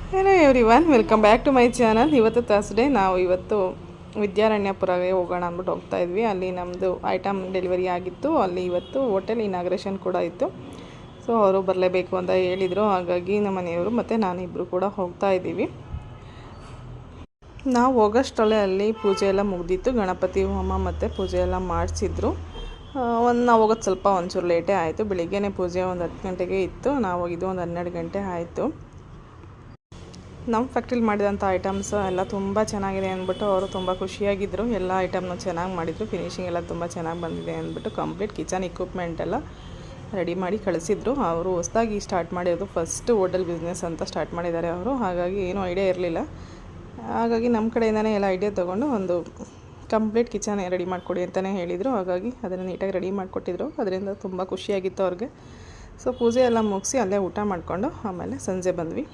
Hello everyone, welcome back to my channel. ಇವತ್ತು Thursday. ನಾವು ಇವತ್ತು ವಿದ್ಯಾರಣ್ಯಪುರಗೆ ಹೋಗೋಣ ಅಂದ್ಬಿಟ್ಟು ಹೋಗ್ತಾ ಇದ್ವಿ. ಅಲ್ಲಿ ನಮ್ಮದು ಐಟಮ್ ಡೆಲಿವರಿ ಆಗಿತ್ತು. ಅಲ್ಲಿ ಇವತ್ತು ಹೋಟೆಲ್ ಇನಾಗ್ರೇಷನ್ ಕೂಡ ಇತ್ತು. ಸೊ ಅವರು ಬರಲೇಬೇಕು ಅಂತ ಹೇಳಿದರು. ಹಾಗಾಗಿ ನಮ್ಮ ಮನೆಯವರು ಮತ್ತು ನಾನಿಬ್ಬರು ಕೂಡ ಹೋಗ್ತಾ ಇದ್ದೀವಿ. ನಾವು ಹೋಗೋಷ್ಟರಲ್ಲೇ ಅಲ್ಲಿ ಪೂಜೆ ಎಲ್ಲ ಮುಗ್ದಿತ್ತು. ಗಣಪತಿ ಹೋಮ ಮತ್ತು ಪೂಜೆ ಎಲ್ಲ ಮಾಡಿಸಿದ್ರು. ನಾವು ಹೋಗೋದು ಒಂಚೂರು ಲೇಟೇ ಆಯಿತು. ಬೆಳಿಗ್ಗೆನೇ ಪೂಜೆ ಒಂದು 10 ಗಂಟೆಗೆ ಇತ್ತು. ನಾವು ಹೋಗಿದ್ದು ಒಂದು 12 ಗಂಟೆ ಆಯಿತು. ನಮ್ಮ ಫ್ಯಾಕ್ಟ್ರಿಲಿ ಮಾಡಿದಂಥ ಐಟಮ್ಸ್ ಎಲ್ಲ ತುಂಬ ಚೆನ್ನಾಗಿದೆ ಅಂದ್ಬಿಟ್ಟು ಅವರು ತುಂಬ ಖುಷಿಯಾಗಿದ್ದರು. ಎಲ್ಲ ಐಟಮ್ನ ಚೆನ್ನಾಗಿ ಮಾಡಿದರು. ಫಿನಿಶಿಂಗ್ ಎಲ್ಲ ತುಂಬ ಚೆನ್ನಾಗಿ ಬಂದಿದೆ ಅಂದ್ಬಿಟ್ಟು ಕಂಪ್ಲೀಟ್ ಕಿಚನ್ ಇಕ್ವಿಪ್ಮೆಂಟ್ ಎಲ್ಲ ರೆಡಿ ಮಾಡಿ ಕಳಿಸಿದ್ರು. ಅವರು ಹೊಸದಾಗಿ ಸ್ಟಾರ್ಟ್ ಮಾಡಿರೋದು, ಫಸ್ಟ್ ಹೋಟೆಲ್ ಬಿಸ್ನೆಸ್ ಅಂತ ಸ್ಟಾರ್ಟ್ ಮಾಡಿದ್ದಾರೆ ಅವರು. ಹಾಗಾಗಿ ಏನೂ ಐಡಿಯಾ ಇರಲಿಲ್ಲ. ಹಾಗಾಗಿ ನಮ್ಮ ಕಡೆಯಿಂದನೇ ಎಲ್ಲ ಐಡಿಯಾ ತೊಗೊಂಡು ಒಂದು ಕಂಪ್ಲೀಟ್ ಕಿಚನ್ ರೆಡಿ ಮಾಡಿಕೊಡಿ ಅಂತಲೇ ಹೇಳಿದರು. ಹಾಗಾಗಿ ಅದನ್ನು ನೀಟಾಗಿ ರೆಡಿ ಮಾಡಿಕೊಟ್ಟಿದ್ರು. ಅದರಿಂದ ತುಂಬ ಖುಷಿಯಾಗಿತ್ತು ಅವ್ರಿಗೆ. ಸೊ ಪೂಜೆ ಎಲ್ಲ ಮುಗಿಸಿ ಅಲ್ಲೇ ಊಟ ಮಾಡಿಕೊಂಡು ಆಮೇಲೆ ಸಂಜೆ ಬಂದ್ವಿ.